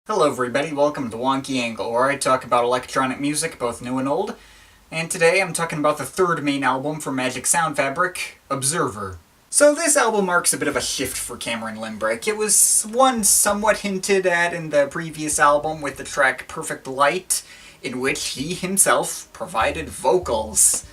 Hello everybody, welcome to Wonky Angle, where I talk about electronic music, both new and old. And today I'm talking about the third main album from Magic Sound Fabric, Observer. So this album marks a bit of a shift for Cameron Limbrick. It was one somewhat hinted at in the previous album with the track Perfect Light, in which he himself provided vocals.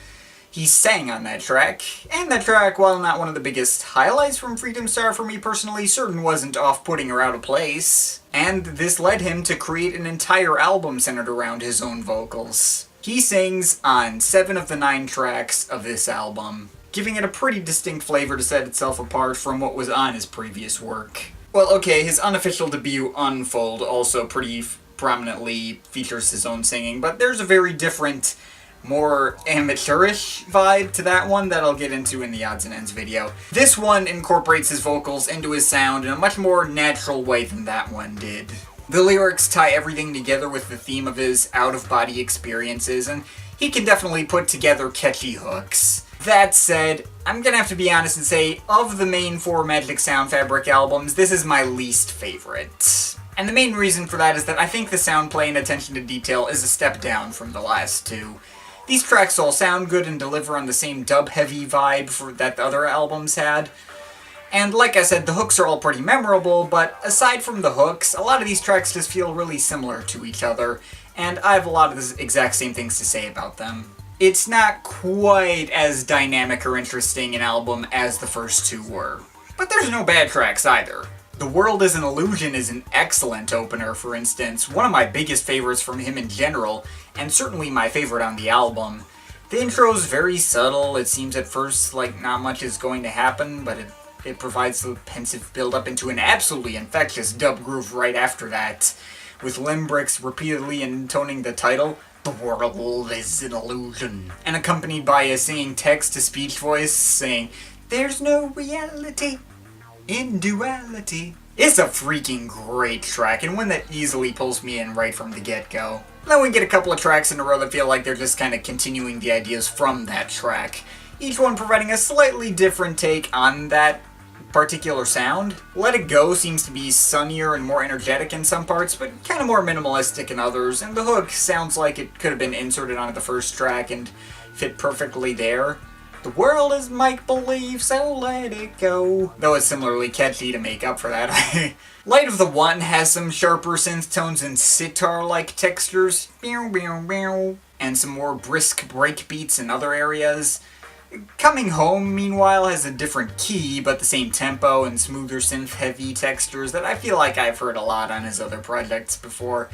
He sang on that track, and that track, while not one of the biggest highlights from Freedom Star for me personally, certain wasn't off-putting or out of place. And this led him to create an entire album centered around his own vocals. He sings on 7 of the 9 tracks of this album, giving it a pretty distinct flavor to set itself apart from what was on his previous work. Well, okay, his unofficial debut, Unfold, also pretty prominently features his own singing, but there's a very different, more amateurish vibe to that one that I'll get into in the odds and ends video. This one incorporates his vocals into his sound in a much more natural way than that one did. The lyrics tie everything together with the theme of his out-of-body experiences, and he can definitely put together catchy hooks. That said, I'm gonna have to be honest and say, of the main 4 Magic Sound Fabric albums, this is my least favorite. And the main reason for that is that I think the sound play and attention to detail is a step down from the last 2. These tracks all sound good and deliver on the same dub-heavy vibe that the other albums had. And like I said, the hooks are all pretty memorable, but aside from the hooks, a lot of these tracks just feel really similar to each other, and I have a lot of the exact same things to say about them. It's not quite as dynamic or interesting an album as the first 2 were. But there's no bad tracks either. The World is an Illusion is an excellent opener, for instance, one of my biggest favorites from him in general, and certainly my favorite on the album. The intro's very subtle, it seems at first like not much is going to happen, but it provides the pensive build-up into an absolutely infectious dub groove right after that, with Limbrick's repeatedly intoning the title, "The World is an Illusion," and accompanied by a singing text-to-speech voice saying, "There's no reality in duality." It's a freaking great track, and one that easily pulls me in right from the get-go. Then we get a couple of tracks in a row that feel like they're just kind of continuing the ideas from that track, each one providing a slightly different take on that particular sound. Let It Go seems to be sunnier and more energetic in some parts, but kind of more minimalistic in others, and the hook sounds like it could have been inserted onto the first track and fit perfectly there. The world is make-believe, so let it go. Though it's similarly catchy to make up for that. Light of the One has some sharper synth tones and sitar-like textures, and some more brisk breakbeats in other areas. Coming Home, meanwhile, has a different key, but the same tempo and smoother synth-heavy textures that I feel like I've heard a lot on his other projects before.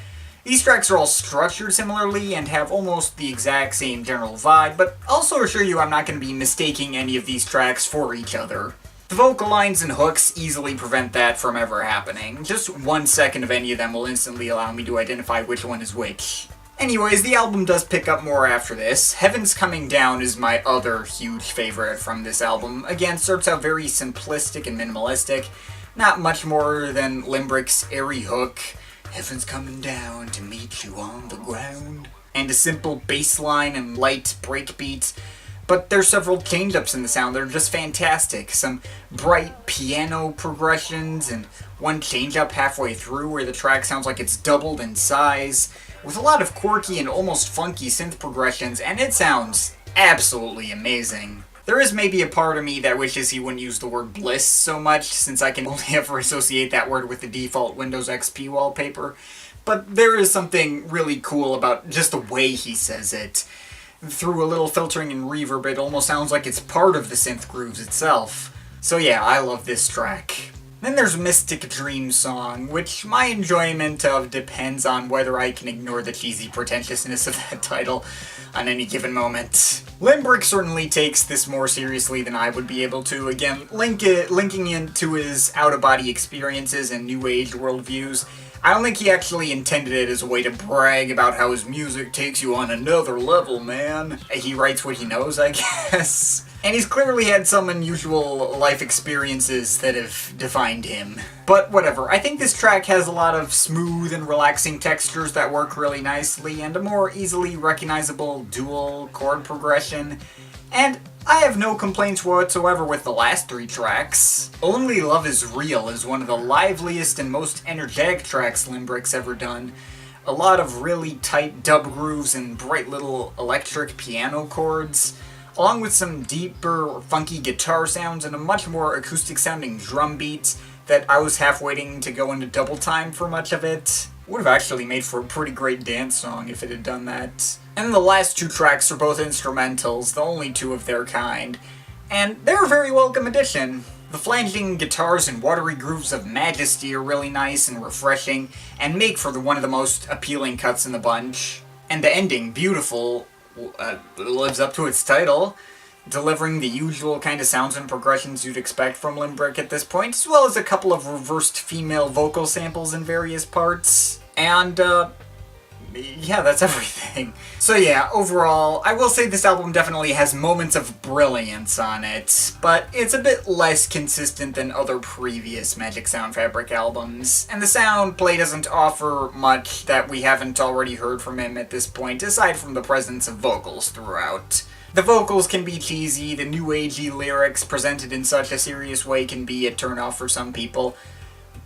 These tracks are all structured similarly and have almost the exact same general vibe, but also assure you I'm not going to be mistaking any of these tracks for each other. The vocal lines and hooks easily prevent that from ever happening. Just 1 second of any of them will instantly allow me to identify which one is which. Anyways, the album does pick up more after this. Heaven's Coming Down is my other huge favorite from this album. Again, starts out very simplistic and minimalistic, not much more than Limbrick's airy hook, "Heaven's coming down to meet you on the ground," and a simple bass line and light breakbeats. But there's several change-ups in the sound that are just fantastic. Some bright piano progressions, and one change-up halfway through where the track sounds like it's doubled in size, with a lot of quirky and almost funky synth progressions, and it sounds absolutely amazing. There is maybe a part of me that wishes he wouldn't use the word bliss so much, since I can only ever associate that word with the default Windows XP wallpaper, but there is something really cool about just the way he says it. Through a little filtering and reverb, it almost sounds like it's part of the synth grooves itself. So yeah, I love this track. Then there's Mystic Dream Song, which my enjoyment of depends on whether I can ignore the cheesy pretentiousness of that title on any given moment. Limbrick certainly takes this more seriously than I would be able to, again, linking into his out-of-body experiences and New Age worldviews. I don't think he actually intended it as a way to brag about how his music takes you on another level, man. He writes what he knows, I guess. And he's clearly had some unusual life experiences that have defined him. But whatever, I think this track has a lot of smooth and relaxing textures that work really nicely, and a more easily recognizable dual chord progression. And I have no complaints whatsoever with the last 3 tracks. Only Love Is Real is one of the liveliest and most energetic tracks Limbrick's ever done. A lot of really tight dub grooves and bright little electric piano chords, along with some deeper, funky guitar sounds and a much more acoustic sounding drum beat that I was half waiting to go into double time for much of it. Would have actually made for a pretty great dance song if it had done that. And the last 2 tracks are both instrumentals, the only 2 of their kind, and they're a very welcome addition. The flanging guitars and watery grooves of Majesty are really nice and refreshing, and make for one of the most appealing cuts in the bunch. And the ending, Beautiful, lives up to its title, delivering the usual kind of sounds and progressions you'd expect from Limbrick at this point, as well as a couple of reversed female vocal samples in various parts. And, yeah, that's everything. So yeah, overall, I will say this album definitely has moments of brilliance on it, but it's a bit less consistent than other previous Magic Sound Fabric albums, and the sound play doesn't offer much that we haven't already heard from him at this point, aside from the presence of vocals throughout. The vocals can be cheesy, the new agey lyrics presented in such a serious way can be a turnoff for some people.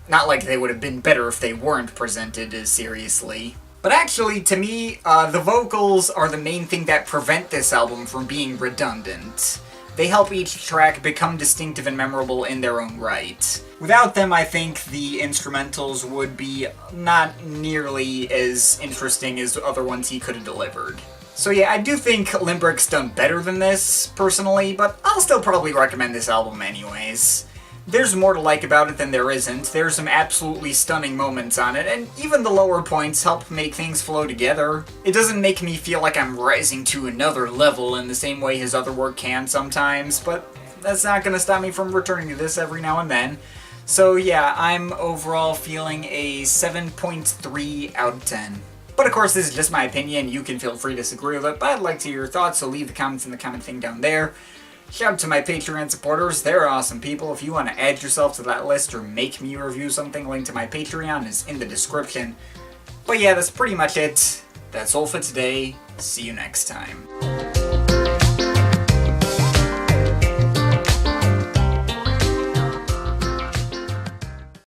Not like they would have been better if they weren't presented as seriously. But actually, to me, the vocals are the main thing that prevent this album from being redundant. They help each track become distinctive and memorable in their own right. Without them, I think the instrumentals would be not nearly as interesting as other ones he could have delivered. So yeah, I do think Limbrick's done better than this, personally, but I'll still probably recommend this album anyways. There's more to like about it than there isn't. There's some absolutely stunning moments on it, and even the lower points help make things flow together. It doesn't make me feel like I'm rising to another level in the same way his other work can sometimes, but that's not gonna stop me from returning to this every now and then. So yeah, I'm overall feeling a 7.3 out of 10. But of course, this is just my opinion. You can feel free to disagree with it, but I'd like to hear your thoughts, so leave the comments in the comment thing down there. Shout out to my Patreon supporters, they're awesome people. If you want to add yourself to that list or make me review something, link to my Patreon is in the description. But yeah, that's pretty much it. That's all for today. See you next time.